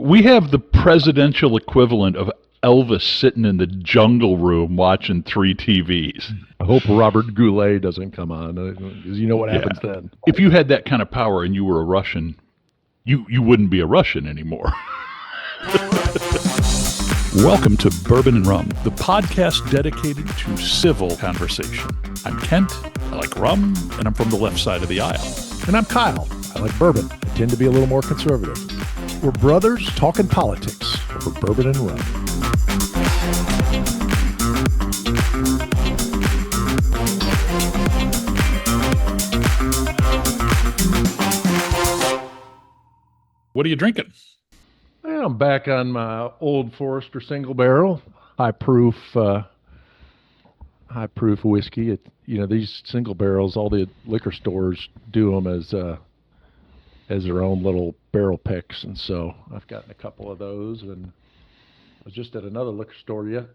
we have the presidential equivalent of Elvis sitting in the jungle room watching 3 TVs. I hope Robert Goulet doesn't come on, because you know what happens then. If you had that kind of power and you were a Russian, you wouldn't be a Russian anymore. Welcome to Bourbon and Rum, the podcast dedicated to civil conversation. I'm Kent, I like rum, and I'm from the left side of the aisle. And I'm Kyle, I like bourbon. I tend to be a little more conservative. We're brothers talking politics over bourbon and rum. What are you drinking? Well, I'm back on my Old Forester single barrel, high proof whiskey. These single barrels, all the liquor stores do them as their own little barrel picks, and so I've gotten a couple of those. And I was just at another liquor store. It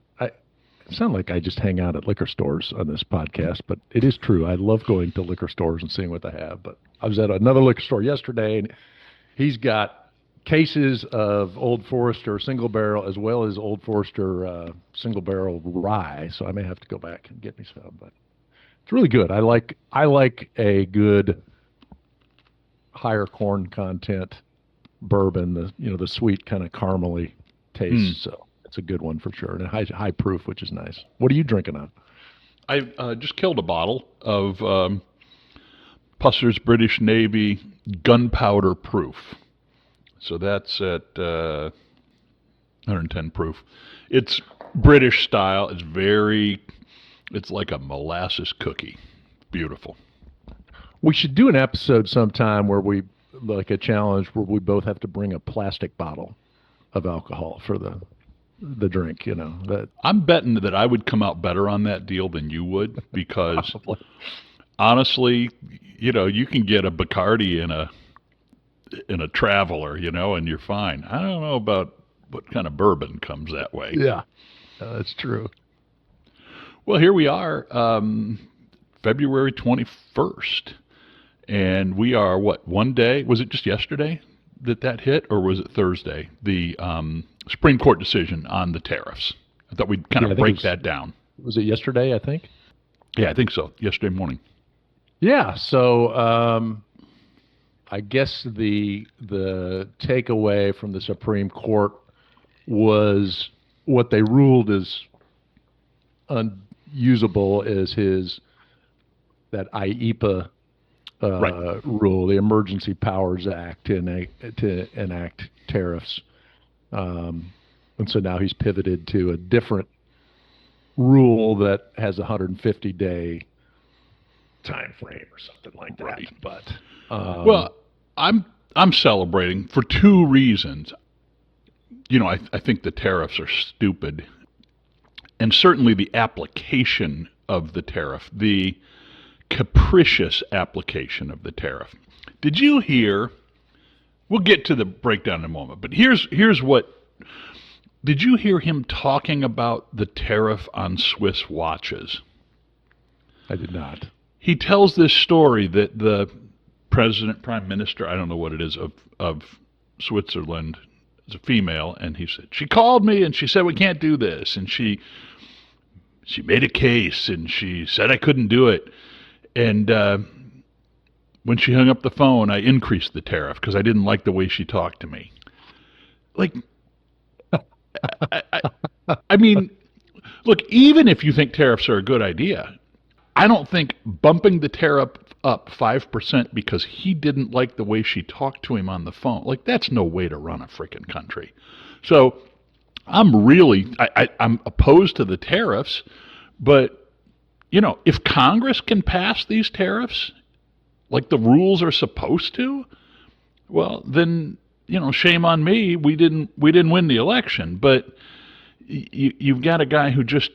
sound like I just hang out at liquor stores on this podcast, but it is true. I love going to liquor stores and seeing what they have. But I was at another liquor store yesterday, and he's got cases of Old Forester single barrel as well as Old Forester single barrel rye. So I may have to go back and get me some, but it's really good. I like a good higher corn content bourbon, the sweet kind of caramely taste. So it's a good one for sure, and high proof, which is nice. What are you drinking on? I just killed a bottle of Pusser's British Navy gunpowder proof. So that's at 110 proof. It's British style. It's like a molasses cookie. Beautiful. We should do an episode sometime where we, like a challenge, where we both have to bring a plastic bottle of alcohol for the drink, That I'm betting that I would come out better on that deal than you would, because honestly, you can get a Bacardi in a Traveler, and you're fine. I don't know about what kind of bourbon comes that way. Yeah, that's true. Well, here we are, February 21st, and we are, one day? Was it just yesterday that hit, or was it Thursday? The Supreme Court decision on the tariffs. I thought we'd kind of break that down. Was it yesterday, I think? Yeah, I think so. Yesterday morning. Yeah, so I guess the takeaway from the Supreme Court was what they ruled as unusable is that IEPA rule, the Emergency Powers Act, to enact tariffs. And so now he's pivoted to a different rule that has a 150-day time frame or something like that. Right. But well, I'm celebrating for 2 reasons. I think the tariffs are stupid, and certainly the application of the tariff, the capricious application of the tariff. Did you hear? We'll get to the breakdown in a moment, but here's what. Did you hear him talking about the tariff on Swiss watches? I did not. He tells this story that the prime minister, I don't know what it is, of Switzerland, is a female, and he said, she called me and she said we can't do this, and she made a case and she said I couldn't do it, and when she hung up the phone, I increased the tariff because I didn't like the way she talked to me. Like, I mean, look, even if you think tariffs are a good idea, I don't think bumping the tariff up 5% because he didn't like the way she talked to him on the phone, like, that's no way to run a freaking country. So I'm opposed to the tariffs, but, if Congress can pass these tariffs like the rules are supposed to, well, then, shame on me. We didn't win the election, but you've got a guy who just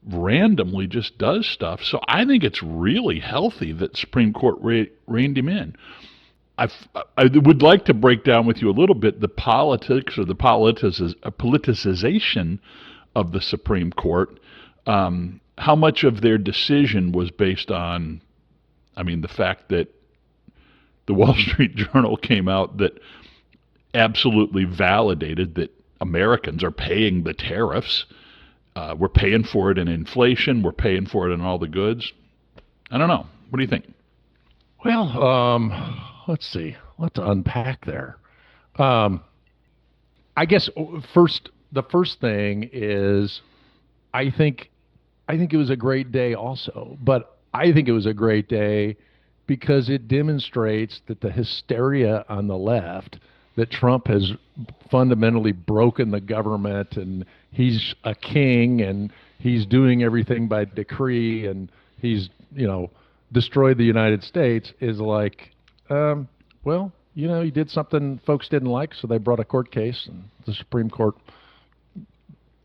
randomly just does stuff. So I think it's really healthy that Supreme Court reined him in. I would like to break down with you a little bit the politics or the politicization of the Supreme Court. How much of their decision was based on, the fact that the Wall Street Journal came out that absolutely validated that Americans are paying the tariffs. We're paying for it in inflation. We're paying for it in all the goods. I don't know. What do you think? Well, let's see. Let's unpack there. I guess the first thing is, I think it was a great day also, but I think it was a great day because it demonstrates that the hysteria on the left, that Trump has fundamentally broken the government and he's a king and he's doing everything by decree and he's, destroyed the United States, is like, well, he did something folks didn't like, so they brought a court case and the Supreme Court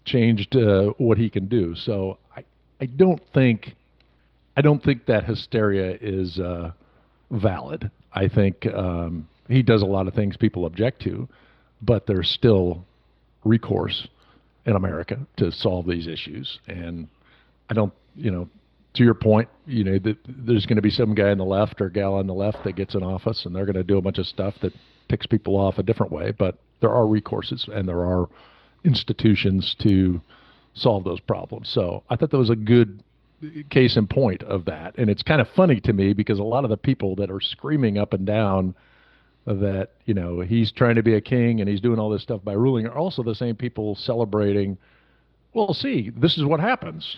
changed what he can do. So I don't think that hysteria is valid. I think he does a lot of things people object to, but there's still recourse in America to solve these issues. And I don't, to your point, that there's going to be some guy on the left or gal on the left that gets in office and they're going to do a bunch of stuff that ticks people off a different way. But there are recourses and there are institutions to solve those problems. So I thought that was a good case in point of that. And it's kind of funny to me because a lot of the people that are screaming up and down that, he's trying to be a king and he's doing all this stuff by ruling are also the same people celebrating, well, see, this is what happens.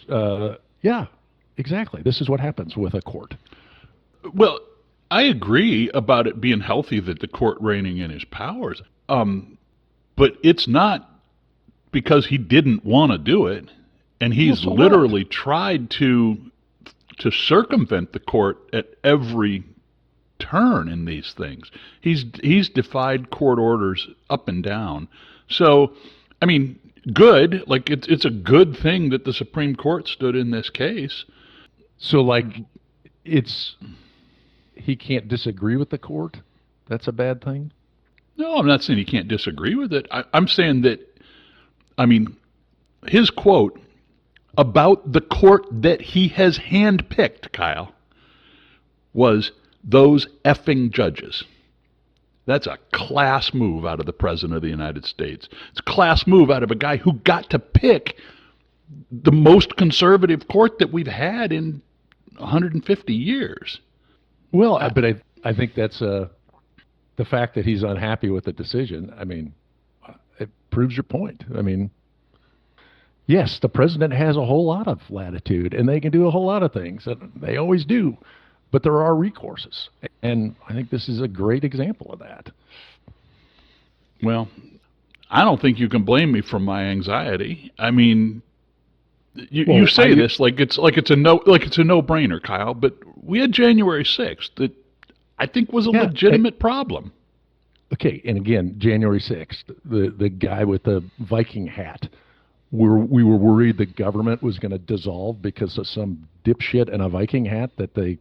Yeah, exactly. This is what happens with a court. Well, I agree about it being healthy that the court reining in his powers. But it's not because he didn't want to do it. And he's Well, so literally tried to circumvent the court at every turn in these things. He's defied court orders up and down. So, I mean, good. Like it's a good thing that the Supreme Court stood in this case. So, like, he can't disagree with the court? That's a bad thing? No, I'm not saying he can't disagree with it. I'm saying that, his quote about the court that he has handpicked, Kyle, was those effing judges. That's a class move out of the President of the United States. It's a class move out of a guy who got to pick the most conservative court that we've had in 150 years. Well, but I think that's the fact that he's unhappy with the decision. It proves your point. Yes, the president has a whole lot of latitude, and they can do a whole lot of things, and they always do. But there are recourses, and I think this is a great example of that. Well, I don't think you can blame me for my anxiety. You say this like it's a no-brainer, Kyle. But we had January 6th that I think was a legitimate problem. Okay, and again, January 6th, the guy with the Viking hat. We were worried the government was going to dissolve because of some dipshit in a Viking hat that they.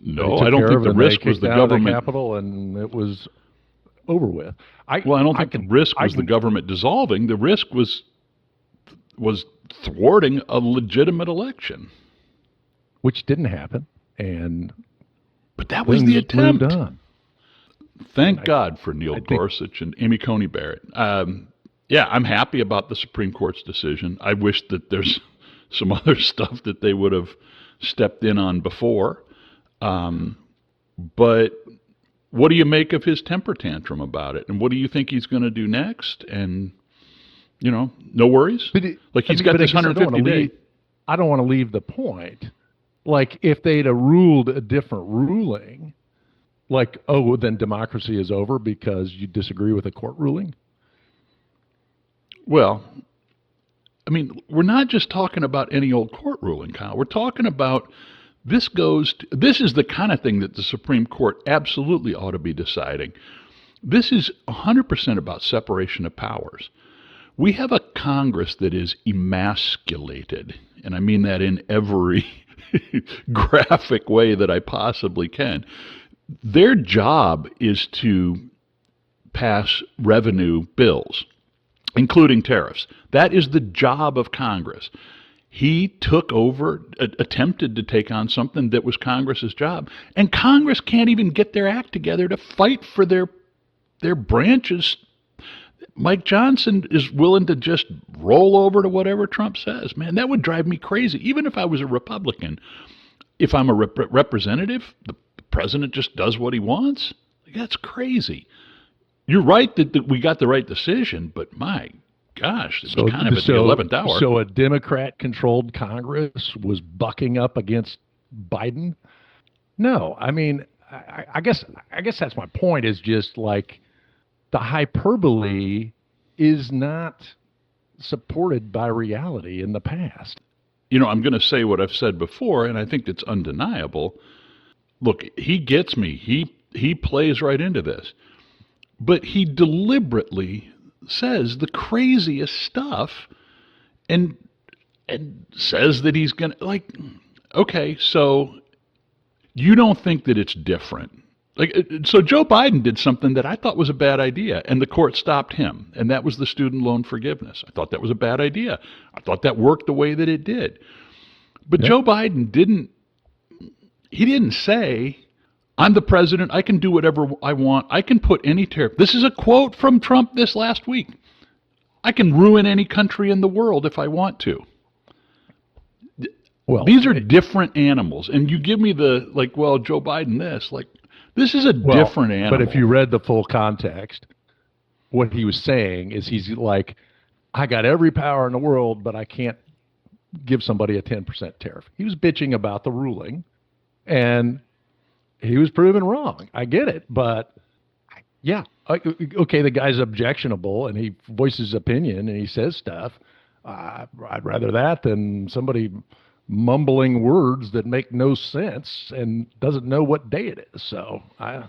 No, I don't think the risk was the government. The Capitol, and it was over with. I don't think the risk was the government dissolving. The risk was thwarting a legitimate election, which didn't happen. But that was the attempt. Moved on. Thank God for Neil Gorsuch and Amy Coney Barrett. Yeah, I'm happy about the Supreme Court's decision. I wish that there's some other stuff that they would have stepped in on before. But what do you make of his temper tantrum about it? And what do you think he's going to do next? And, no worries? He's got this 150 days. I don't want to leave the point. Like, if they'd have ruled a different ruling, then democracy is over because you disagree with a court ruling? Well, we're not just talking about any old court ruling, Kyle. We're talking about this is the kind of thing that the Supreme Court absolutely ought to be deciding. This is 100% about separation of powers. We have a Congress that is emasculated, and I mean that in every graphic way that I possibly can. Their job is to pass revenue bills, including tariffs. That is the job of Congress. He took over, attempted to take on something that was Congress's job, and Congress can't even get their act together to fight for their their branches. Mike Johnson is willing to just roll over to whatever Trump says. Man, that would drive me crazy. Even if I was a Republican, if I'm a representative, the president just does what he wants. That's crazy. You're right that we got the right decision, but my gosh, it was kind of at the 11th hour. So a Democrat-controlled Congress was bucking up against Biden? No, I mean, I guess that's my point. Is just like the hyperbole is not supported by reality in the past. I'm going to say what I've said before, and I think it's undeniable. Look, he gets me. He plays right into this. But he deliberately says the craziest stuff and says that he's going to, like, okay, so you don't think that it's different. So Joe Biden did something that I thought was a bad idea, and the court stopped him, and that was the student loan forgiveness. I thought that was a bad idea. I thought that worked the way that it did. But Joe Biden didn't say, I'm the president, I can do whatever I want, I can put any tariff. This is a quote from Trump this last week. I can ruin any country in the world if I want to. Well, these are different animals, and you give me the, Joe Biden this is a different animal. But if you read the full context, what he was saying is he's like, I got every power in the world, but I can't give somebody a 10% tariff. He was bitching about the ruling, and he was proven wrong. I get it, but yeah, okay, the guy's objectionable, and he voices his opinion, and he says stuff. I'd rather that than somebody mumbling words that make no sense and doesn't know what day it is. So I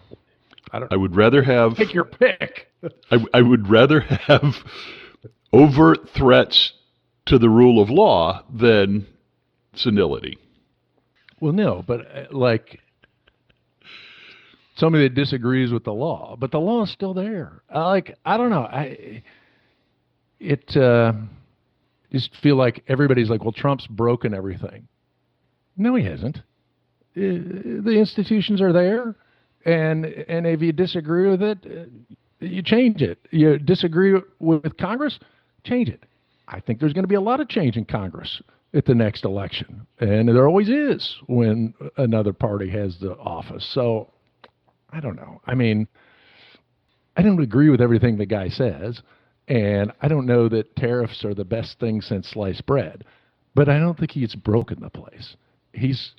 don't. I would rather have pick your pick. I would rather have overt threats to the rule of law than senility. Well, no, but somebody that disagrees with the law, but the law is still there. I don't know. Just feel like everybody's like, well, Trump's broken everything. No, he hasn't. The institutions are there, and if you disagree with it, you change it. You disagree with Congress, change it. I think there's going to be a lot of change in Congress at the next election, and there always is when another party has the office. So I don't know. I mean, I don't agree with everything the guy says. And I don't know that tariffs are the best thing since sliced bread, but I don't think he's broken the place. He's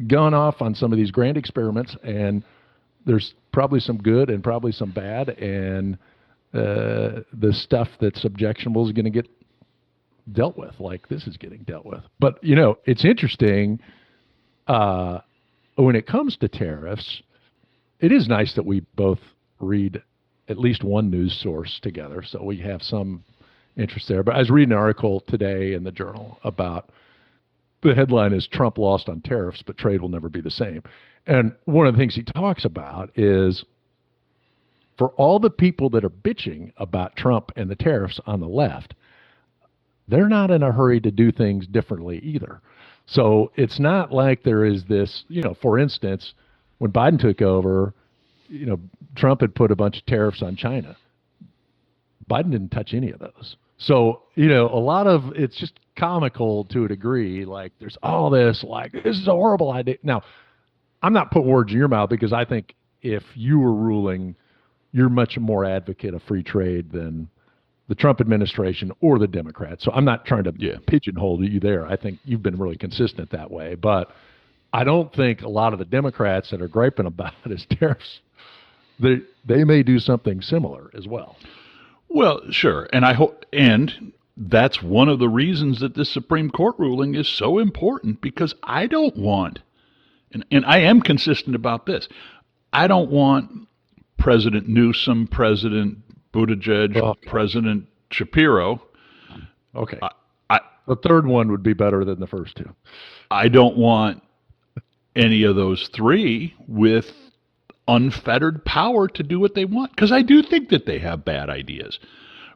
gone off on some of these grand experiments, and there's probably some good and probably some bad, and the stuff that's objectionable is going to get dealt with, like this is getting dealt with. But, it's interesting when it comes to tariffs, it is nice that we both read at least one news source together, so we have some interest there. But I was reading an article today in the Journal about, the headline is Trump lost on tariffs, but trade will never be the same. And one of the things he talks about is for all the people that are bitching about Trump and the tariffs on the left, they're not in a hurry to do things differently either. So it's not like there is this, for instance, when Biden took over, Trump had put a bunch of tariffs on China. Biden didn't touch any of those. So, a lot of it's just comical to a degree. Like there's all this, this is a horrible idea. Now, I'm not putting words in your mouth because I think if you were ruling, you're much more advocate of free trade than the Trump administration or the Democrats. So I'm not trying to pigeonhole you there. I think you've been really consistent that way. But I don't think a lot of the Democrats that are griping about it as tariffs, they may do something similar as well. Well, sure, and I hope, and that's one of the reasons that this Supreme Court ruling is so important, because I don't want, and I am consistent about this, I don't want President Newsom, President Buttigieg, President Shapiro. Okay. The third one would be better than the first two. I don't want any of those three with unfettered power to do what they want, because I do think that they have bad ideas.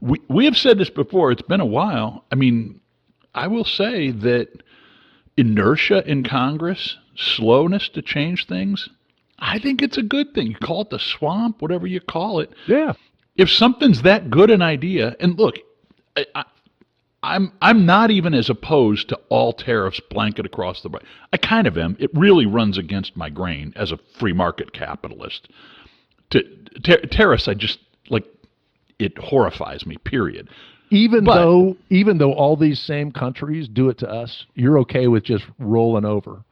We have said this before. It's been a while. I mean, I will say that inertia in Congress, slowness to change things, I think it's a good thing. You call it the swamp, whatever you call it. Yeah. If something's that good an idea, and look, I'm not even as opposed to all tariffs blanket across the board. I kind of am. It really runs against my grain as a free market capitalist. Tariffs, I just like it horrifies me. Period. Even though all these same countries do it to us, you're okay with just rolling over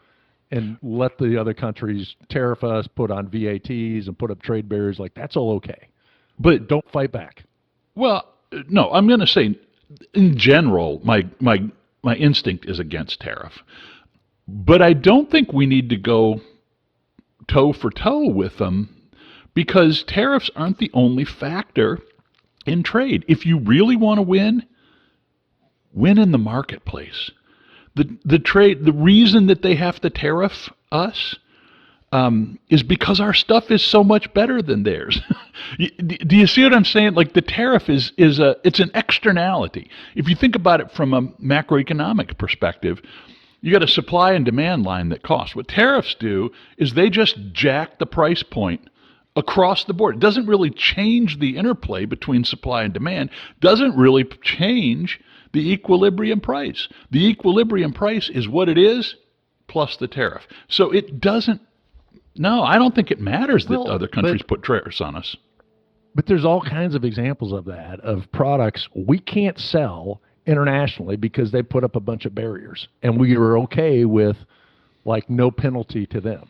and let the other countries tariff us, put on VATs, and put up trade barriers. Like, that's all okay. But don't fight back. Well, no, I'm going to say, in general, my instinct is against tariff. But I don't think we need to go toe for toe with them, because tariffs aren't the only factor in trade. If you really want to win in the marketplace. The reason that they have to tariff us is because our stuff is so much better than theirs. Do you see what I'm saying? Like, the tariff it's an externality. If you think about it from a macroeconomic perspective, you got a supply and demand line that costs. What tariffs do is they just jack the price point across the board. It doesn't really change the interplay between supply and demand, doesn't really change the equilibrium price. The equilibrium price is what it is plus the tariff. So it doesn't, no, I don't think it matters that other countries put tariffs on us. But there's all kinds of examples of that, of products we can't sell internationally because they put up a bunch of barriers, and we are okay with, like, no penalty to them.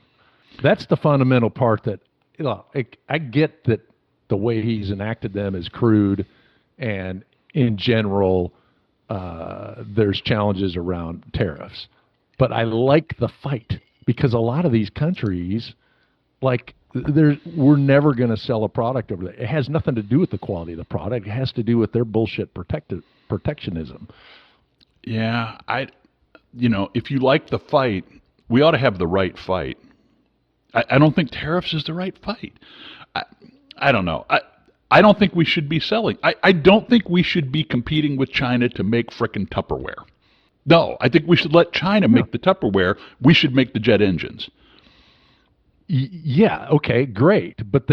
That's the fundamental part that, you know, I get that the way he's enacted them is crude, and in general, there's challenges around tariffs. But I like the fight, because a lot of these countries, like, we're never going to sell a product over there. It has nothing to do with the quality of the product. It has to do with their bullshit protectionism. Yeah, if you like the fight, we ought to have the right fight. I don't think tariffs is the right fight. I don't know. I don't think we should be selling. I don't think we should be competing with China to make frickin' Tupperware. No, I think we should let China make the Tupperware. We should make the jet engines. Yeah, okay, great. But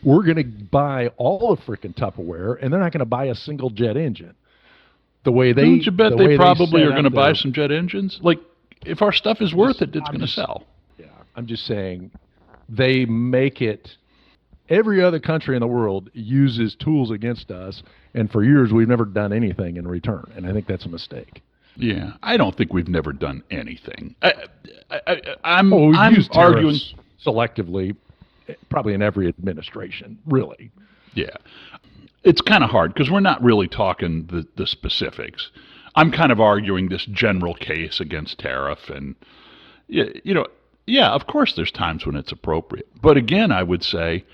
we're going to buy all of frickin' Tupperware, and they're not going to buy a single jet engine. Don't you bet they probably are going to buy some jet engines? Like, if our stuff is worth it, it's going to sell. Yeah, I'm just saying, they make it. Every other country in the world uses tools against us, and for years we've never done anything in return, and I think that's a mistake. Yeah, I don't think we've never done anything. I'm used arguing selectively, probably in every administration, really. Yeah, it's kind of hard because we're not really talking the specifics. I'm kind of arguing this general case against tariff, and yeah, of course there's times when it's appropriate. But again, I would say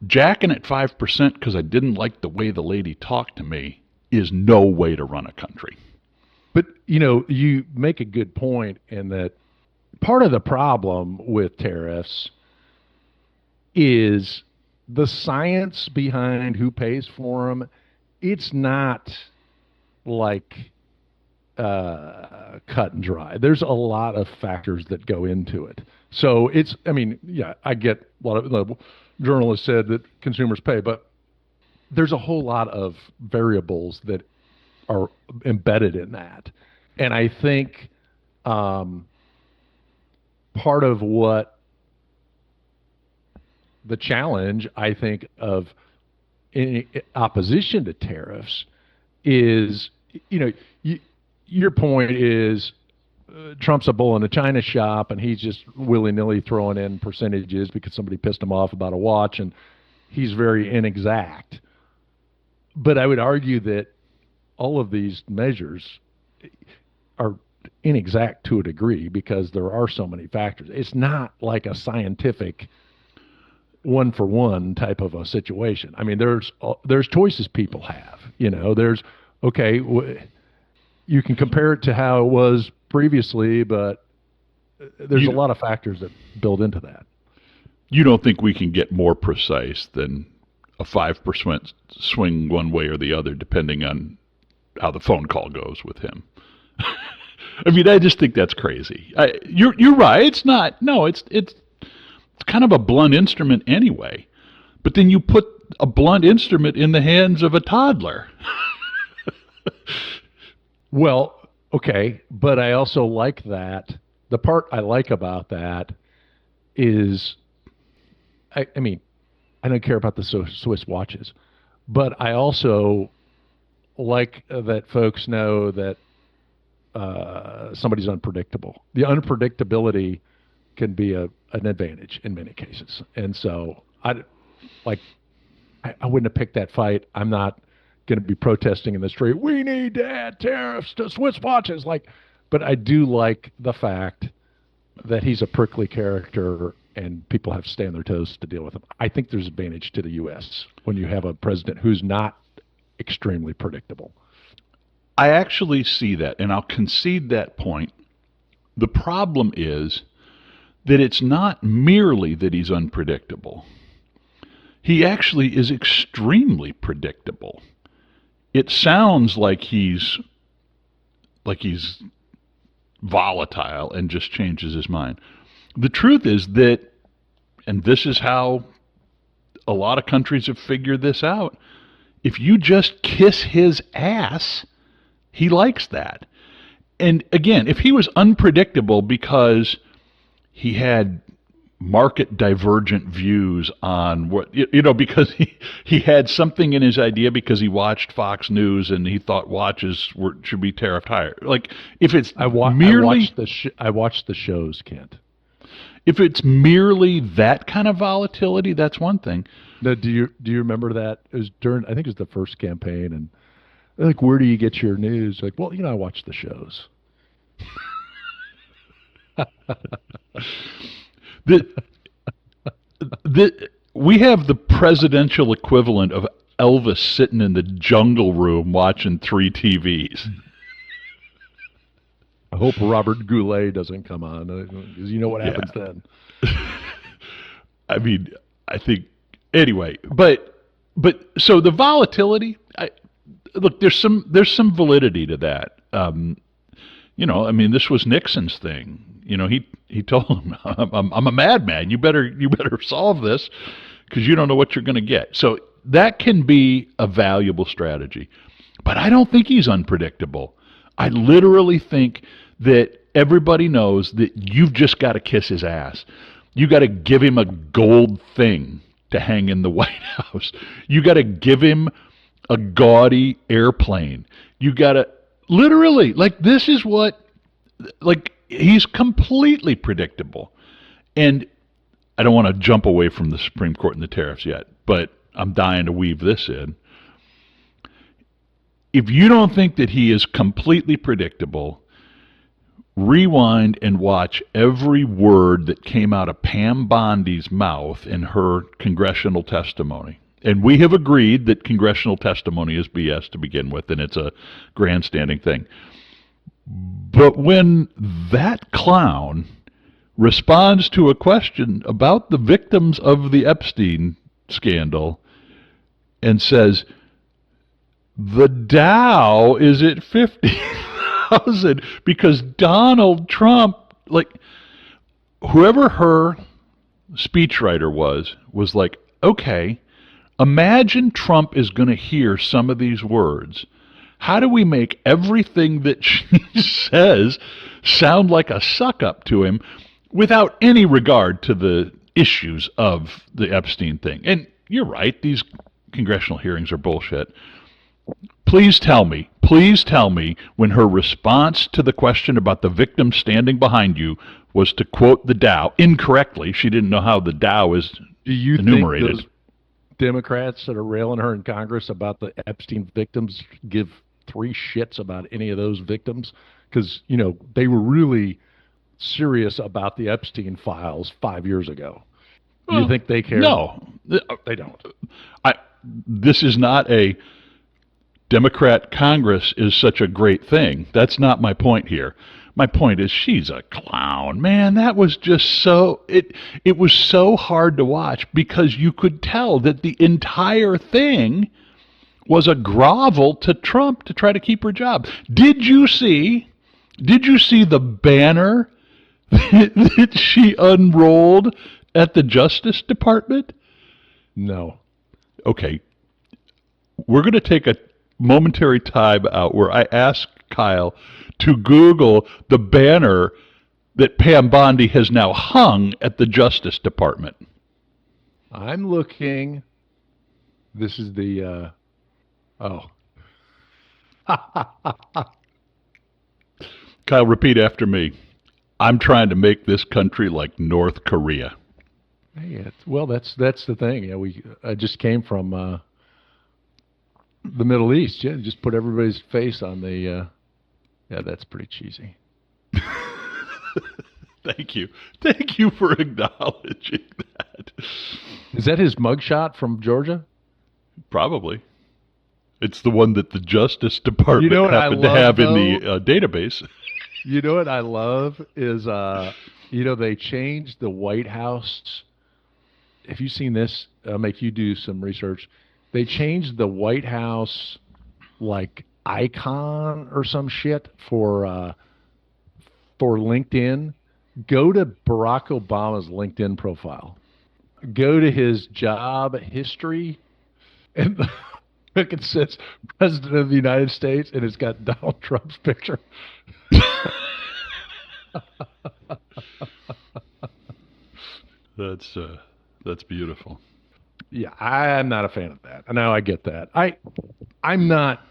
jacking at 5% because I didn't like the way the lady talked to me is no way to run a country. But, you make a good point in that part of the problem with tariffs is the science behind who pays for them. It's not like cut and dry. There's a lot of factors that go into it. So I get a lot of the journalists said that consumers pay, but there's a whole lot of variables that are embedded in that. And I think part of what the challenge, I think, of in opposition to tariffs is, your point is Trump's a bull in a china shop, and he's just willy-nilly throwing in percentages because somebody pissed him off about a watch, and he's very inexact. But I would argue that all of these measures are inexact to a degree because there are so many factors. It's not like a scientific one-for-one type of a situation. I mean, there's choices people have. There's, you can compare it to how it was previously, but there's a lot of factors that build into that. You don't think we can get more precise than a 5% swing one way or the other, depending on how the phone call goes with him? I mean, I just think that's crazy. You're right. It's not. No, it's It's kind of a blunt instrument anyway. But then you put a blunt instrument in the hands of a toddler. Well, okay, but I also like that. The part I like about that is, I mean, I don't care about the Swiss watches, but I also like that folks know that somebody's unpredictable. The unpredictability can be an advantage in many cases, and so I wouldn't have picked that fight. I'm not going to be protesting in the street. We need to add tariffs to Swiss watches, but I do like the fact that he's a prickly character and people have to stay on their toes to deal with him. I think there's advantage to the U.S. when you have a president who's not extremely predictable. I actually see that, and I'll concede that point. The problem is that it's not merely that he's unpredictable. He actually is extremely predictable. It sounds like he's volatile and just changes his mind. The truth is that, and this is how a lot of countries have figured this out, if you just kiss his ass, he likes that. And again, if he was unpredictable because he had market divergent views on what, because he had something in his idea because he watched Fox News and he thought watches should be tariffed higher. Like if it's I watched the shows, Kent. If it's merely that kind of volatility, that's one thing. Now, do you remember that? It was I think it was the first campaign, and like, where do you get your news? Like, well, I watch the shows. We have the presidential equivalent of Elvis sitting in the jungle room watching 3 TVs. I hope Robert Goulet doesn't come on, because you know what happens then. I mean, I think anyway, but so the volatility. Look, there's some validity to that. I mean, this was Nixon's thing. He told him, "I'm a madman. You better solve this because you don't know what you're going to get." So that can be a valuable strategy, but I don't think he's unpredictable. I literally think that everybody knows that you've just got to kiss his ass. You got to give him a gold thing to hang in the White House. You got to give him a gaudy airplane. You got to literally, this is what, he's completely predictable. And I don't want to jump away from the Supreme Court and the tariffs yet, but I'm dying to weave this in. If you don't think that he is completely predictable, rewind and watch every word that came out of Pam Bondi's mouth in her congressional testimony. And we have agreed that congressional testimony is BS to begin with, and it's a grandstanding thing. But when that clown responds to a question about the victims of the Epstein scandal and says, the Dow is at 50,000 because Donald Trump, whoever her speechwriter was like, okay, imagine Trump is going to hear some of these words. How do we make everything that she says sound like a suck-up to him without any regard to the issues of the Epstein thing? And you're right, these congressional hearings are bullshit. Please tell me when her response to the question about the victim standing behind you was to quote the Dow incorrectly. She didn't know how the Dow is enumerated. Think those Democrats that are railing her in Congress about the Epstein victims give 3 shits about any of those victims? Because, they were really serious about the Epstein files 5 years ago. Well, you think they care? No. They don't. This is not a Democrat Congress is such a great thing. That's not my point here. My point is she's a clown. Man, that was just so, it was so hard to watch because you could tell that the entire thing was a grovel to Trump to try to keep her job. Did you see the banner that she unrolled At the Justice Department? No. Okay, we're going to take a momentary time out where I ask Kyle to Google the banner that Pam Bondi has now hung at the Justice Department. I'm looking. This is the, oh. Kyle, repeat after me. I'm trying to make this country like North Korea. Hey, well, that's the thing. Yeah, I just came from the Middle East. Yeah, just put everybody's face on the. Yeah, that's pretty cheesy. Thank you. Thank you for acknowledging that. Is that his mugshot from Georgia? Probably. It's the one that the Justice Department happened to have in the database. You know what I love is, they changed the White House. Have you seen this? I'll make you do some research. They changed the White House, like, icon or some shit for LinkedIn. Go to Barack Obama's LinkedIn profile. Go to his job history, and look, it says President of the United States, and it's got Donald Trump's picture. That's beautiful. Yeah, I'm not a fan of that. No, I get that. I'm not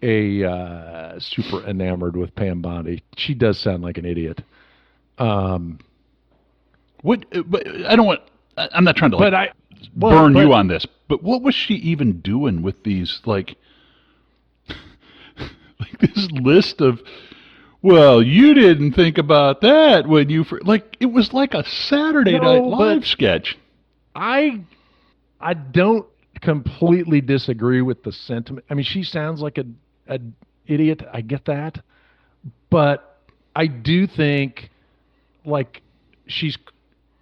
a super enamored with Pam Bondi. She does sound like an idiot. What? But I don't want. I'm not trying to but burn you on this. But what was she even doing with these like this list of? Well, you didn't think about that when you it was like a Saturday Night Live sketch. I don't completely disagree with the sentiment. I mean, she sounds like an idiot. I get that, but I do think like she's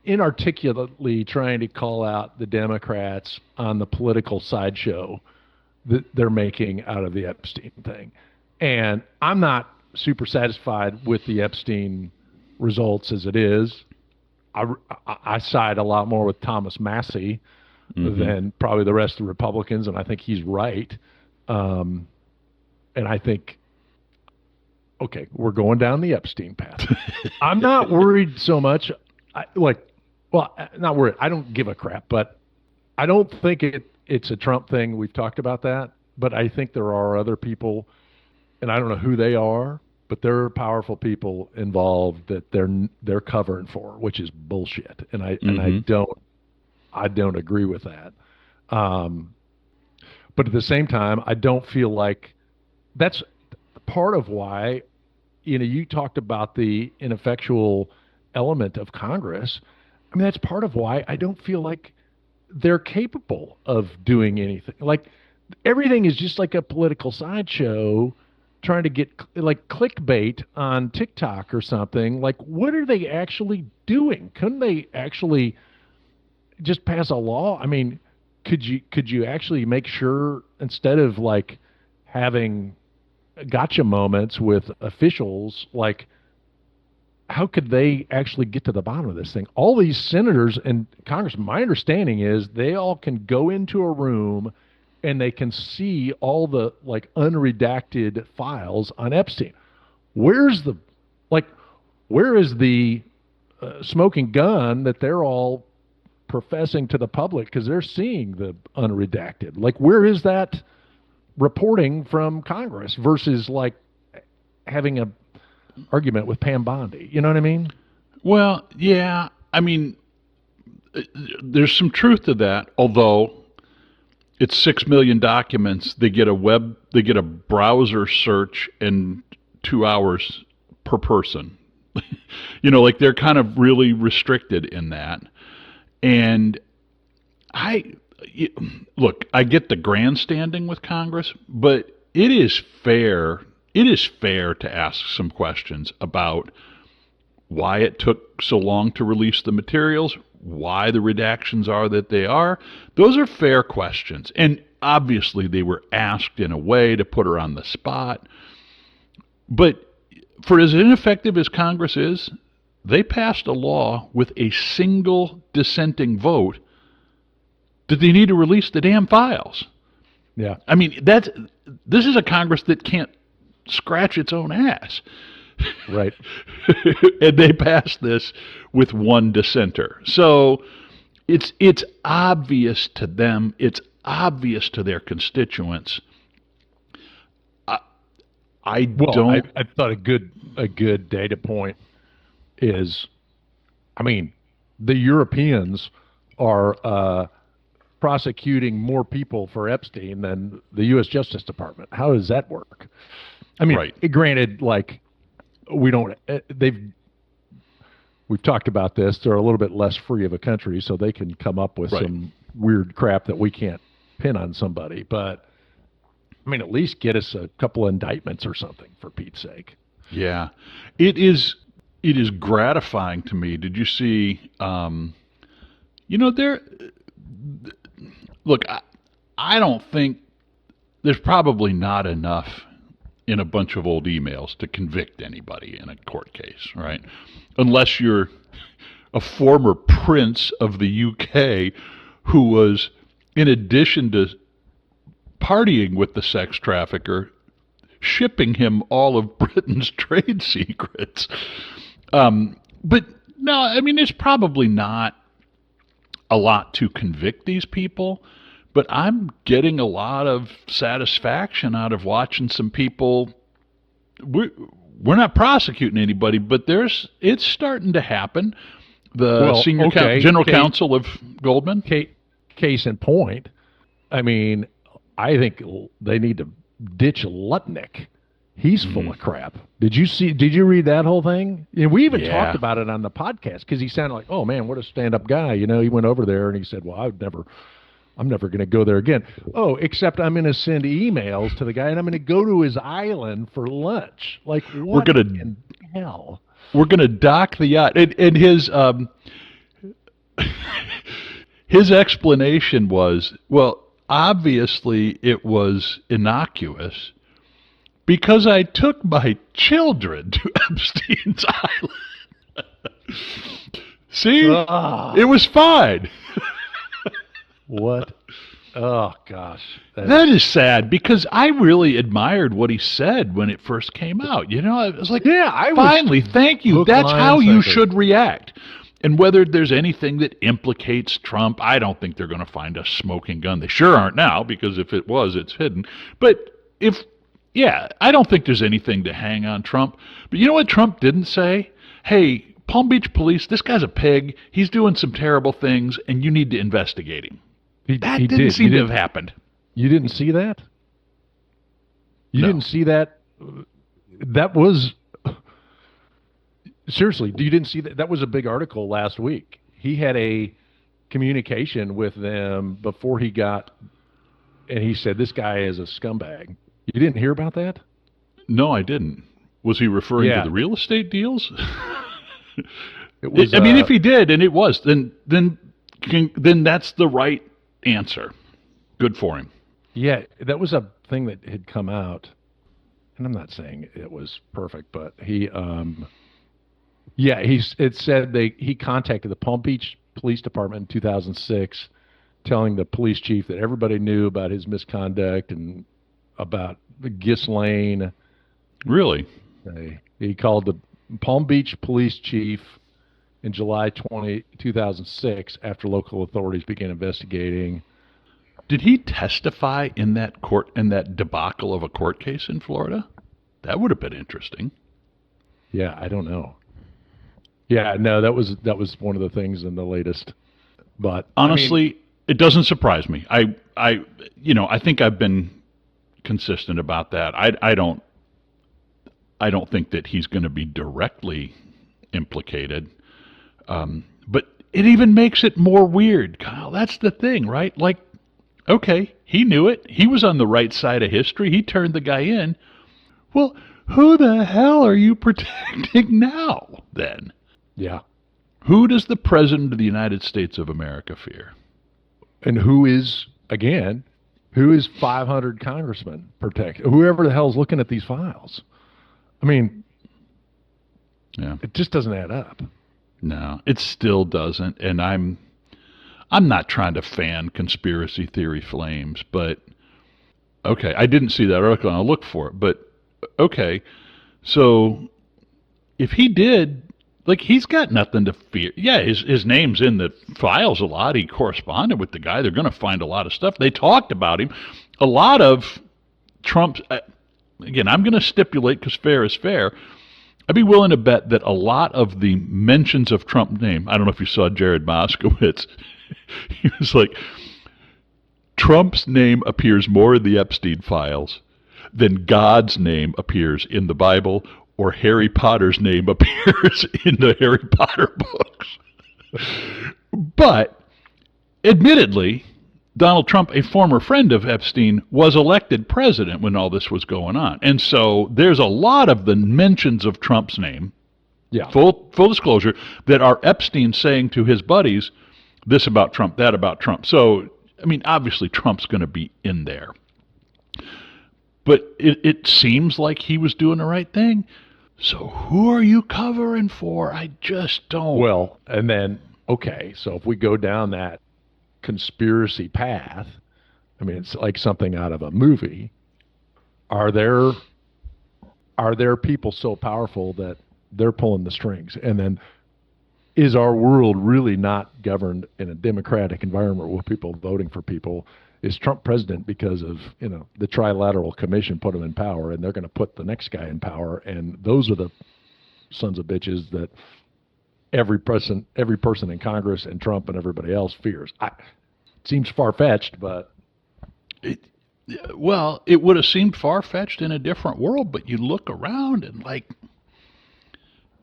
inarticulately trying to call out the Democrats on the political sideshow that they're making out of the Epstein thing. And I'm not super satisfied with the Epstein results as it is. I side a lot more with Thomas Massey than probably the rest of the Republicans, and I think he's right. And I think, okay, we're going down the Epstein path. I'm not worried so much. Not worried. I don't give a crap, but I don't think it's a Trump thing. We've talked about that, but I think there are other people, and I don't know who they are, but there are powerful people involved that they're covering for, which is bullshit. And I don't agree with that. But at the same time, I don't feel like that's part of why, you talked about the ineffectual element of Congress. I mean, that's part of why I don't feel like they're capable of doing anything. Like, everything is just like a political sideshow trying to get like clickbait on TikTok or something. Like, what are they actually doing? Couldn't they actually just pass a law? I mean, could you actually make sure, instead of like having gotcha moments with officials, like, how could they actually get to the bottom of this thing? All these senators and Congress, my understanding is they all can go into a room and they can see all the like unredacted files on Epstein. Where is the smoking gun that they're all professing to the public because they're seeing the unredacted? Like, where is that reporting from Congress versus like having a argument with Pam Bondi? You know what I mean? Well, yeah. I mean, there's some truth to that, although it's 6 million documents. They get a browser search in 2 hours per person. Like, they're kind of really restricted in that. And look, I get the grandstanding with Congress, but it is fair to ask some questions about why it took so long to release the materials, why the redactions are that they are. Those are fair questions. And obviously they were asked in a way to put her on the spot. But for as ineffective as Congress is, they passed a law with a single dissenting vote that they need to release the damn files. Yeah. I mean, this is a Congress that can't scratch its own ass. Right. And they passed this with one dissenter. So it's obvious to them, it's obvious to their constituents. I thought a good data point is, I mean, the Europeans are prosecuting more people for Epstein than the U.S. Justice Department. How does that work? I mean, Right. Granted, like we've talked about this. They're a little bit less free of a country, so they can come up with Right. some weird crap that we can't pin on somebody. But I mean, at least get us a couple indictments or something, for Pete's sake. Yeah, it is gratifying to me. Did you see? There. Look, I don't think there's probably not enough in a bunch of old emails to convict anybody in a court case, right? Unless you're a former prince of the UK who was, in addition to partying with the sex trafficker, shipping him all of Britain's trade secrets. But no, I mean, there's probably not a lot to convict these people, but I'm getting a lot of satisfaction out of watching some people. We're not prosecuting anybody, but it's starting to happen. The general counsel of Goldman. Case in point, I mean, I think they need to ditch Lutnick. He's full of crap. Did you read that whole thing? And we even talked about it on the podcast because he sounded like, oh man, what a stand-up guy. He went over there and he said, well, I'm never going to go there again. Oh, except I'm going to send emails to the guy and I'm going to go to his island for lunch. Like, what in hell? We're going to dock the yacht. And his explanation was, well, obviously it was innocuous because I took my children to Epstein's island. See? It was fine. What? Oh, gosh. That is sad because I really admired what he said when it first came out. I was like, finally, thank you. That's how you should react. And whether there's anything that implicates Trump, I don't think they're going to find a smoking gun. They sure aren't now, because if it was, it's hidden. But I don't think there's anything to hang on Trump. But you know what Trump didn't say? Hey, Palm Beach police, this guy's a pig. He's doing some terrible things, and you need to investigate him. That didn't seem to have happened. You didn't see that? You didn't see that? That was... Seriously, you didn't see that? That was a big article last week. He had a communication with them before he got... And he said, this guy is a scumbag. You didn't hear about that? No, I didn't. Was he referring to the real estate deals? It was, if he did, and it was, then that's the right answer. Good for him. Yeah, that was a thing that had come out, and I'm not saying it was perfect, but he said he contacted the Palm Beach Police Department in 2006, telling the police chief that everybody knew about his misconduct and about Ghislaine. Really? He called the Palm Beach police chief in July 2006 after local authorities began investigating. Did he testify in that debacle of a court case in Florida? That would have been interesting. Yeah, I don't know. Yeah, no, that was one of the things in the latest. But honestly, it doesn't surprise me. I think I've been consistent about that. I don't think that he's going to be directly implicated. But it even makes it more weird, Kyle. That's the thing, right? Like, okay, he knew it. He was on the right side of history. He turned the guy in. Well, who the hell are you protecting now, then? Yeah. Who does the President of the United States of America fear? And who is 500 congressmen protect? Whoever the hell's looking at these files. I mean, Yeah. It just doesn't add up. No, it still doesn't. And I'm not trying to fan conspiracy theory flames, but okay, I didn't see that article and I'll look for it. But okay, so if he did, like, he's got nothing to fear. Yeah, his name's in the files a lot. He corresponded with the guy. They're going to find a lot of stuff. They talked about him. A lot of Trump's, again, I'm going to stipulate because fair is fair. I'd be willing to bet that a lot of the mentions of Trump's name, I don't know if you saw Jared Moskowitz, he was like, Trump's name appears more in the Epstein files than God's name appears in the Bible or Harry Potter's name appears in the Harry Potter books. But, admittedly, Donald Trump, a former friend of Epstein, was elected president when all this was going on. And so there's a lot of the mentions of Trump's name, Yeah. full disclosure, that are Epstein saying to his buddies, this about Trump, that about Trump. So, I mean, obviously Trump's going to be in there. But it seems like he was doing the right thing. So who are you covering for? I just don't. Well, and then, okay, so if we go down that conspiracy path, I mean, it's like something out of a movie. Are there people so powerful that they're pulling the strings? And then is our world really not governed in a democratic environment with people voting for people? Is Trump president because of, the Trilateral Commission put him in power, and they're going to put the next guy in power, and those are the sons of bitches that every person in Congress and Trump and everybody else fears. It seems far-fetched, but Well, it would have seemed far-fetched in a different world, but you look around and, like,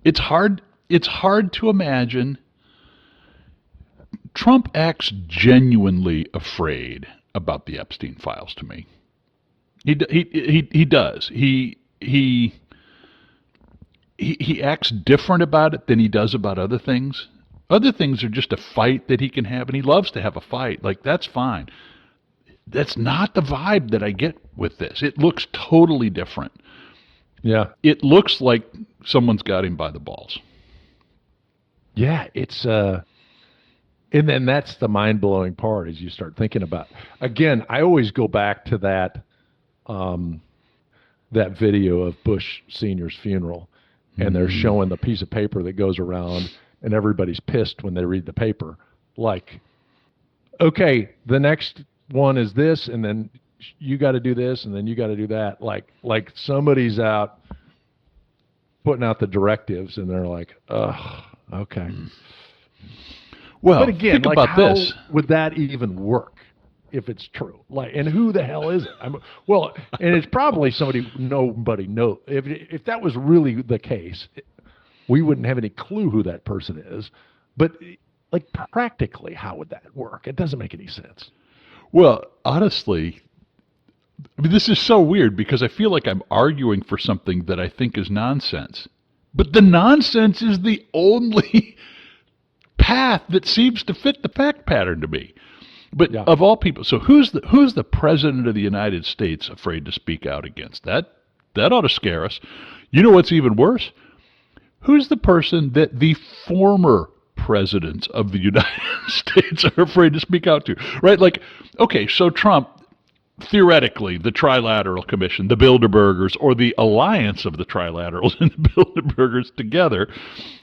it's hard to imagine. Trump acts genuinely afraid about the Epstein files to me. He does. He acts different about it than he does about other things. Other things are just a fight that he can have, and he loves to have a fight. Like, that's fine. That's not the vibe that I get with this. It looks totally different. yeah. It looks like someone's got him by the balls. Yeah, it's and then that's the mind-blowing part as you start thinking about. Again, I always go back to that that video of Bush Senior's funeral, and they're showing the piece of paper that goes around, and everybody's pissed when they read the paper. Like, okay, the next one is this, and then you got to do this, and then you got to do that. Like somebody's out putting out the directives, and they're like, ugh, okay. Well, But again, think like, about how this. would that even work if it's true? Like, and who the hell is it? Well, and it's probably somebody nobody knows. If that was really the case, we wouldn't have any clue who that person is. But like, practically, how would that work? It doesn't make any sense. Well, honestly, I mean, this is so weird because I feel like I'm arguing for something that I think is nonsense. But the nonsense is the only path that seems to fit the fact pattern to me. But Yeah. of all people, so who's the president of the United States afraid to speak out against that? That ought to scare us. You know what's even worse? Who's the person that the former presidents of the United States are afraid to speak out to? Right? Like, okay, so Trump, theoretically, the Trilateral Commission, the Bilderbergers, or the alliance of the Trilaterals and the Bilderbergers together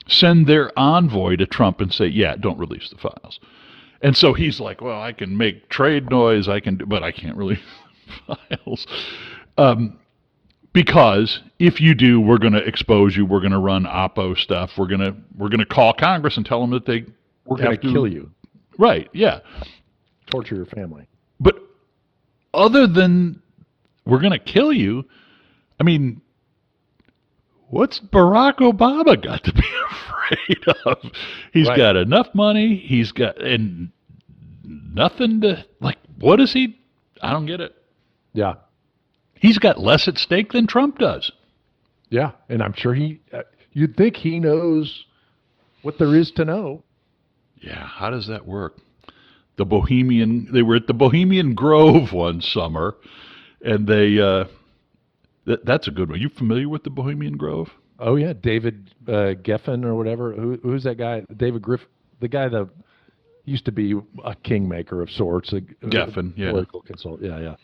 send their envoy to Trump and say, yeah, don't release the files. And so he's like, well, I can make trade noise, but I can't release files. Because if you do, we're going to expose you. We're going to run Oppo stuff. We're going to call Congress and tell them that We're going to kill you, Right, yeah. torture your family. But other than we're going to kill you, I mean, what's Barack Obama got to be afraid of? He's Right. got enough money. He's got and nothing to, like, what is he? I don't get it. Yeah. He's got less at stake than Trump does. Yeah. And I'm sure you'd think he knows what there is to know. Yeah, how does that work? They were at the Bohemian Grove one summer, and that's a good one. You familiar with the Bohemian Grove? Oh yeah, David Geffen or whatever. Who's that guy? David Griff, the guy that used to be a kingmaker of sorts, a Geffen, yeah. political consultant. Yeah, yeah.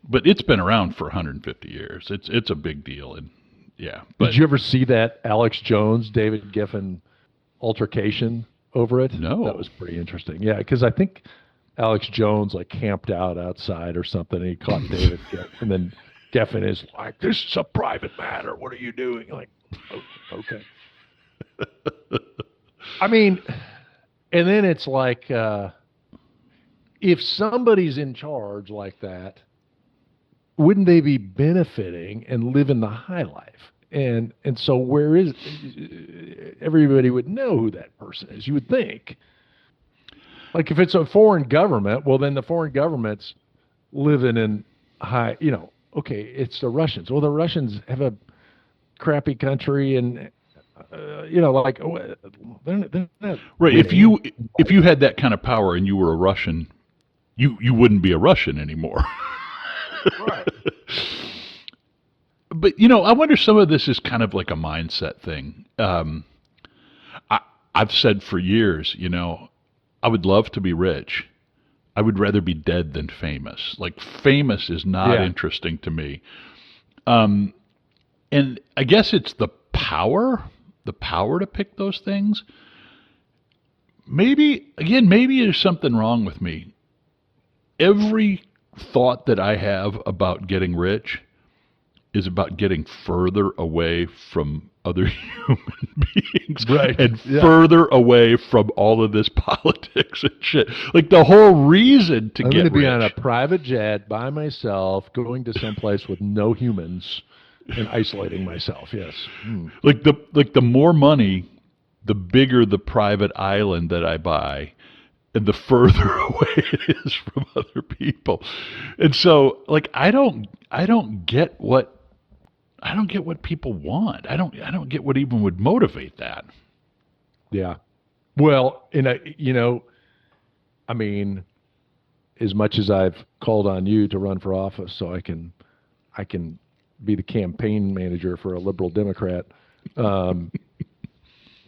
But it's been around for 150 years. It's a big deal, and yeah. Did But you ever see that Alex Jones, David Geffen altercation over it? That no, was pretty interesting. Yeah, because I think Alex Jones like camped out outside or something, and he caught David, and then Geffen is like, "This is a private matter. What are you doing?" Like, "Oh, okay. I mean, and then it's like, if somebody's in charge like that, wouldn't they be benefiting and living the high life? And so where is everybody would know who that person is? You would think. Like if it's a foreign government, well then the foreign government's living in high, okay, it's the Russians. Well, the Russians have a crappy country and like they're not right? winning. If you had that kind of power and you were a Russian, you wouldn't be a Russian anymore. Right. But I wonder some of this is kind of like a mindset thing. I've said for years, I would love to be rich. I would rather be dead than famous. Like famous is not Yeah. interesting to me. And I guess it's the power to pick those things. Maybe there's something wrong with me. Every thought that I have about getting rich is about getting further away from other human beings Right. and Yeah. further away from all of this politics and shit. Like the whole reason to I'm get going to be rich. on a private jet by myself, going to some place with no humans, and isolating myself. Yes. Hmm. Like the more money, the bigger the private island that I buy, and the further away it is from other people. And so, like, I don't get what people want. I don't get what even would motivate that. Yeah. Well, I mean, as much as I've called on you to run for office, so I can be the campaign manager for a liberal Democrat. Um,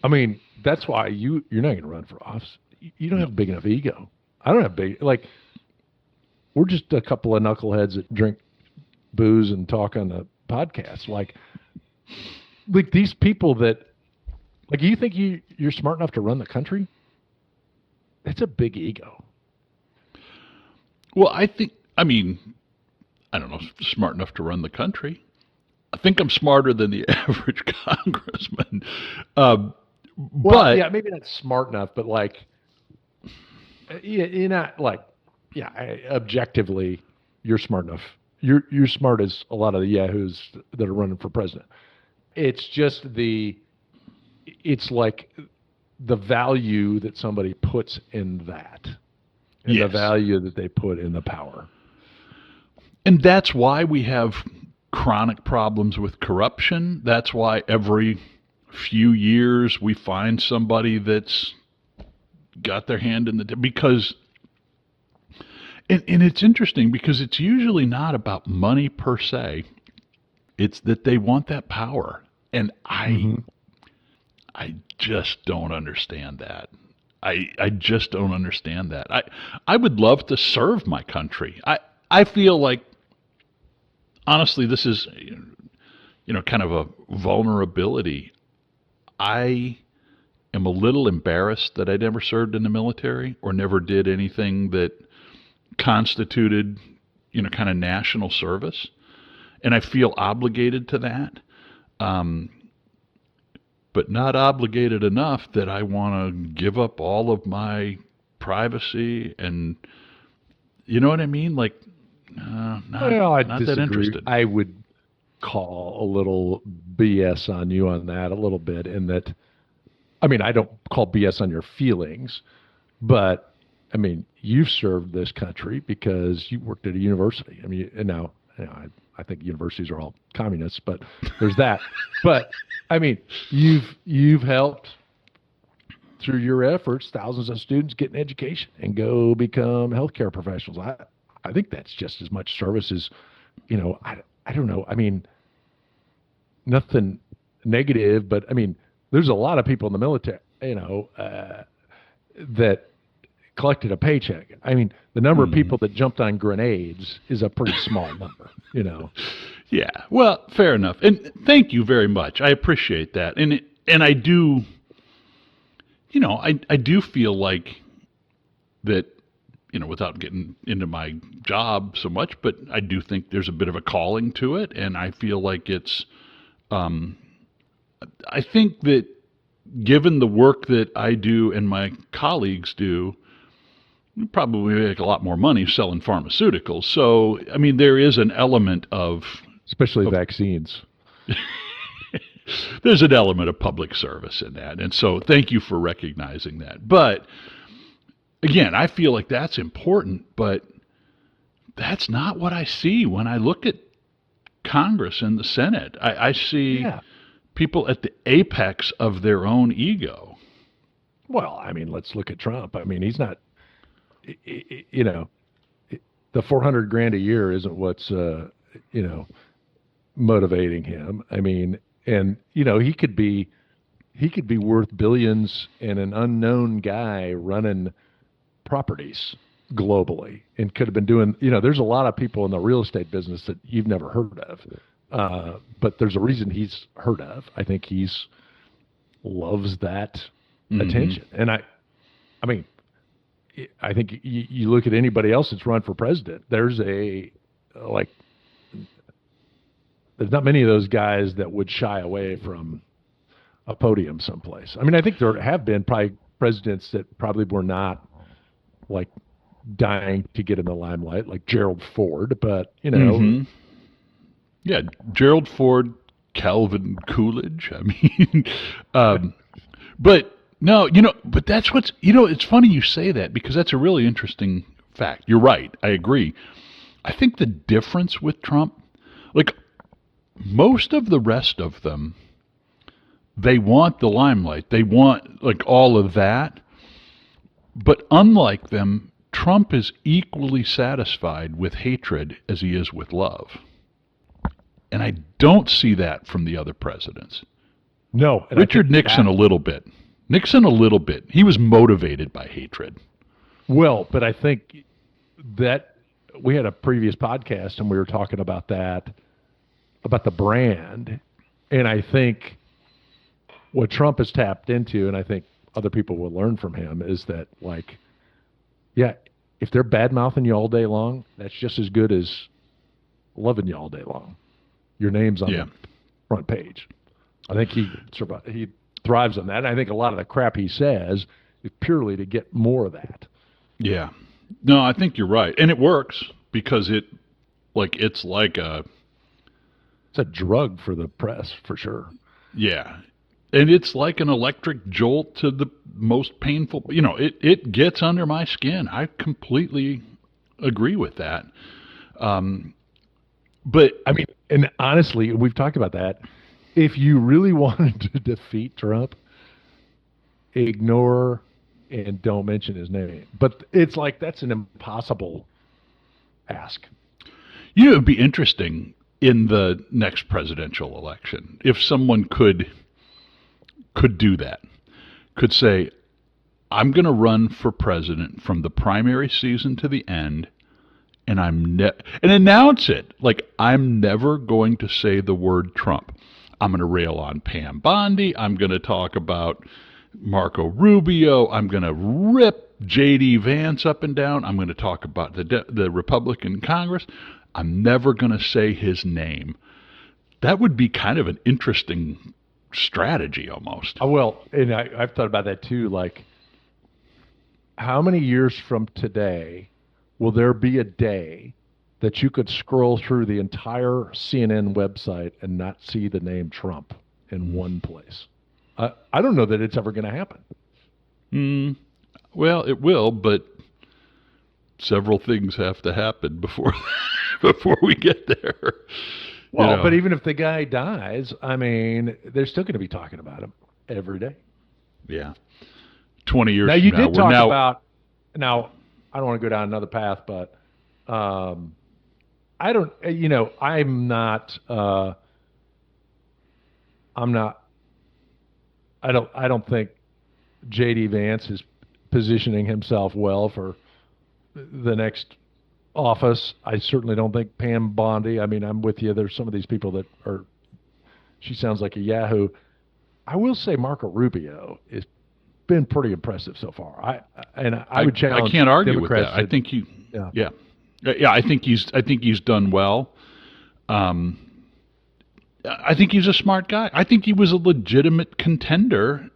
I mean, that's why you're not going to run for office. You don't have a big enough ego. I don't have big like. We're just a couple of knuckleheads that drink booze and talk on the podcast. Like these people that, like, you think you're smart enough to run the country? That's a big ego. Well, I mean, I don't know, smart enough to run the country. I think I'm smarter than the average congressman. Well, But yeah, maybe not smart enough, but like, you're not like, yeah, objectively, you're smart enough. You're smart as a lot of the yahoos that are running for president. It's just it's like the value that somebody puts in that, and the yes. value that they put in the power. And that's why we have chronic problems with corruption. That's why every few years we find somebody that's got their hand in the because and it's interesting because it's usually not about money per se. It's that they want that power. And Mm-hmm. I just don't understand that. I just don't understand that. I would love to serve my country. I feel like honestly this is kind of a vulnerability. I am a little embarrassed that I never served in the military or never did anything that constituted, kind of national service. And I feel obligated to that, but not obligated enough that I want to give up all of my privacy and, you know what I mean? Like, Well, I not that disagree. interested. I would call a little BS on you on that a little bit, in that, I mean, I don't call BS on your feelings, but I mean, you've served this country because you worked at a university. I mean, and now, I think universities are all communists, but there's that. But I mean, you've helped through your efforts thousands of students get an education and go become healthcare professionals. I think that's just as much service as, I don't know. I mean, nothing. negative, but I mean, there's a lot of people in the military, that collected a paycheck. I mean, the number of people that jumped on grenades is a pretty small number. Yeah. Well, fair enough. And thank you very much. I appreciate that. And I do, I do feel like that, without getting into my job so much, but I do think there's a bit of a calling to it. And I feel like I think that given the work that I do and my colleagues do, we probably make a lot more money selling pharmaceuticals. So, I mean, there is an element especially vaccines. There's an element of public service in that. And so thank you for recognizing that. But again, I feel like that's important, but that's not what I see when I look at Congress and the Senate. I see people at the apex of their own ego. Well, I mean, let's look at Trump. I mean, he's not, the $400,000 a year isn't what's, motivating him. I mean, and he could be worth billions and an unknown guy running properties globally and could have been doing, there's a lot of people in the real estate business that you've never heard of. But there's a reason he's heard of. I think he's loves that attention. And I mean, I think you look at anybody else that's run for president, there's not many of those guys that would shy away from a podium someplace. I mean, I think there have been probably presidents that probably were not like dying to get in the limelight, like Gerald Ford, but Yeah, Gerald Ford, Calvin Coolidge. I mean, but no, but that's what's, it's funny you say that because that's a really interesting fact. You're right. I agree. I think the difference with Trump, like most of the rest of them, they want the limelight. They want like all of that. But unlike them, Trump is equally satisfied with hatred as he is with love. And I don't see that from the other presidents. No. Richard Nixon a little bit. He was motivated by hatred. Well, but I think that we had a previous podcast and we were talking about that, about the brand. And I think what Trump has tapped into, and I think other people will learn from him, is that if they're bad-mouthing you all day long, that's just as good as loving you all day long. Your name's on the front page. I think he thrives on that. And I think a lot of the crap he says is purely to get more of that. Yeah. No, I think you're right. And it works because it's a drug for the press, for sure. Yeah. And it's like an electric jolt to the most painful, it gets under my skin. I completely agree with that. But I mean, and honestly, we've talked about that. If you really wanted to defeat Trump, ignore and don't mention his name. But it's like that's an impossible ask. It would be interesting in the next presidential election if someone could do that, could say, I'm going to run for president from the primary season to the end, and and announce it. Like, I'm never going to say the word Trump. I'm going to rail on Pam Bondi. I'm going to talk about Marco Rubio. I'm going to rip J.D. Vance up and down. I'm going to talk about the Republican Congress. I'm never going to say his name. That would be kind of an interesting strategy almost. Well, and I've thought about that too. Like, how many years from today will there be a day that you could scroll through the entire CNN website and not see the name Trump in one place? I don't know that it's ever going to happen. Well, it will, but several things have to happen before we get there. Well, but even if the guy dies, I mean, they're still going to be talking about him every day. Yeah. 20 years now, you from now. did talk about, now, I don't want to go down another path, but I don't, I'm not, I'm not. I don't think J.D. Vance is positioning himself well for the next office. I certainly don't think Pam Bondi. I mean, I'm with you. There's some of these people that are. She sounds like a yahoo. I will say Marco Rubio has been pretty impressive so far. I would challenge. I can't argue Democrats with that. I think he, yeah. yeah. I think he's done well. I think he's a smart guy. I think he was a legitimate contender,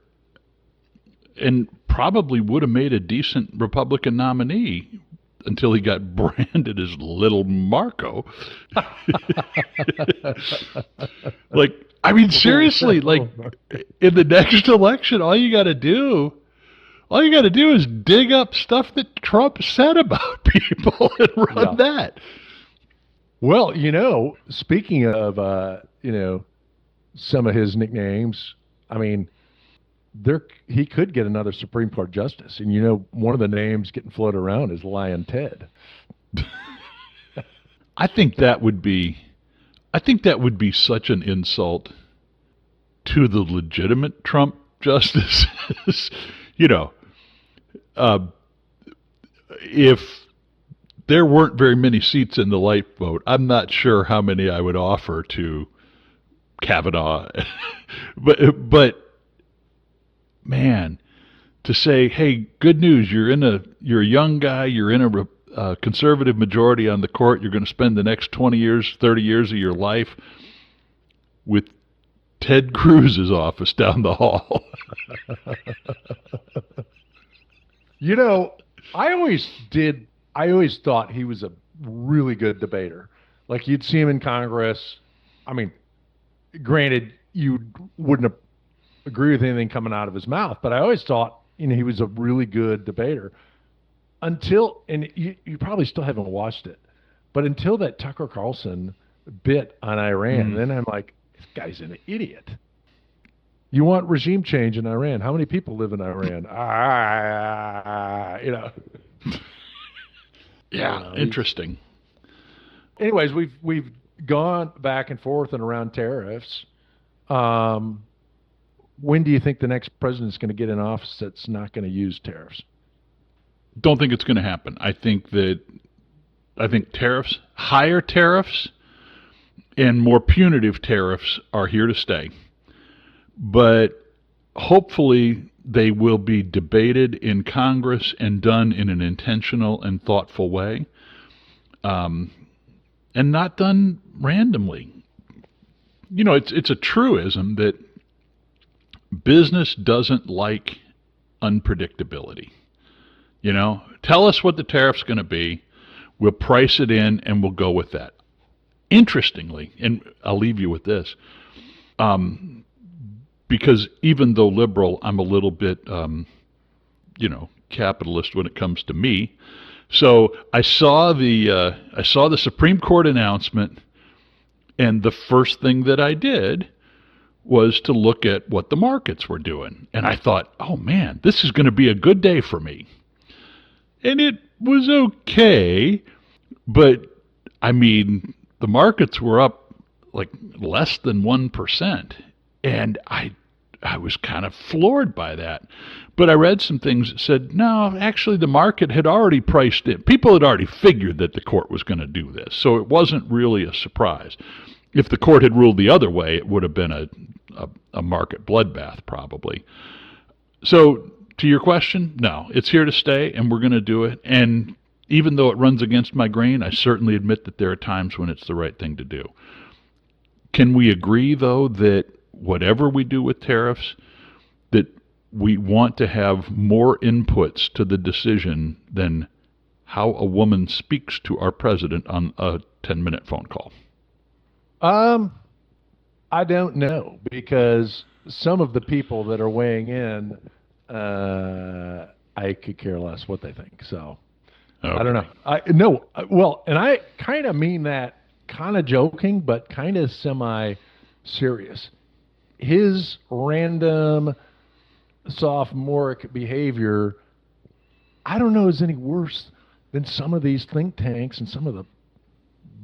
and probably would have made a decent Republican nominee until he got branded as Little Marco. Like, I mean, seriously, like, in the next election, all you got to do is dig up stuff that Trump said about people and run that. Well, speaking of, some of his nicknames, I mean, he could get another Supreme Court justice. And, one of the names getting floated around is Lion Ted. I think that would be such an insult to the legitimate Trump justices. If there weren't very many seats in the light vote, I'm not sure how many I would offer to Kavanaugh. but man, to say, hey, good news, you're a young guy, you're in a conservative majority on the court, you're going to spend the next 20 years, 30 years of your life with Ted Cruz's office down the hall. I always thought he was a really good debater. Like, you'd see him in Congress. I mean, granted, you wouldn't agree with anything coming out of his mouth, but I always thought, he was a really good debater and you probably still haven't watched it, but until that Tucker Carlson bit on Iran, then I'm like, this guy's an idiot. You want regime change in Iran? How many people live in Iran? Yeah, interesting. Anyways, we've gone back and forth and around tariffs. When do you think the next president's going to get in office that's not going to use tariffs? Don't think it's going to happen. I think tariffs, higher tariffs, and more punitive tariffs are here to stay. But hopefully they will be debated in Congress and done in an intentional and thoughtful way, and not done randomly. It's a truism that business doesn't like unpredictability. Tell us what the tariff's going to be. We'll price it in and we'll go with that. Interestingly, and I'll leave you with this, because even though liberal, I'm a little bit, capitalist when it comes to me. So I saw the Supreme Court announcement, and the first thing that I did was to look at what the markets were doing. And I thought, oh man, this is going to be a good day for me. And it was okay, but I mean, the markets were up like less than 1%. And I was kind of floored by that. But I read some things that said, no, actually the market had already priced in. People had already figured that the court was going to do this. So it wasn't really a surprise. If the court had ruled the other way, it would have been a market bloodbath probably. So to your question, no, it's here to stay and we're going to do it. And even though it runs against my grain, I certainly admit that there are times when it's the right thing to do. Can we agree, though, that whatever we do with tariffs, that we want to have more inputs to the decision than how a woman speaks to our president on a 10-minute phone call? I don't know, because some of the people that are weighing in, I could care less what they think. So okay. I don't know. And I kind of mean that kind of joking, but kind of semi-serious. His random sophomoric behavior, I don't know, is any worse than some of these think tanks and some of the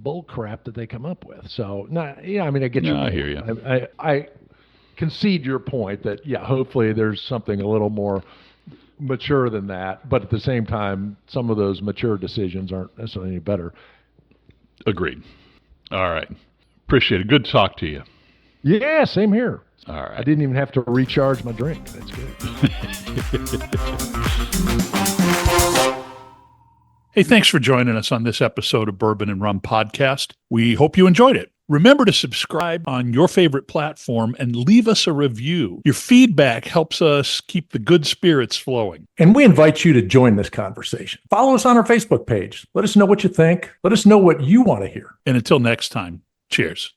bull crap that they come up with. So, I get you. I hear you. concede your point that, yeah, hopefully there's something a little more mature than that. But at the same time, some of those mature decisions aren't necessarily any better. Agreed. All right. Appreciate it. Good to talk to you. Yeah, same here. All right. I didn't even have to recharge my drink. That's good. Hey, thanks for joining us on this episode of Bourbon and Rum Podcast. We hope you enjoyed it. Remember to subscribe on your favorite platform and leave us a review. Your feedback helps us keep the good spirits flowing. And we invite you to join this conversation. Follow us on our Facebook page. Let us know what you think. Let us know what you want to hear. And until next time, cheers.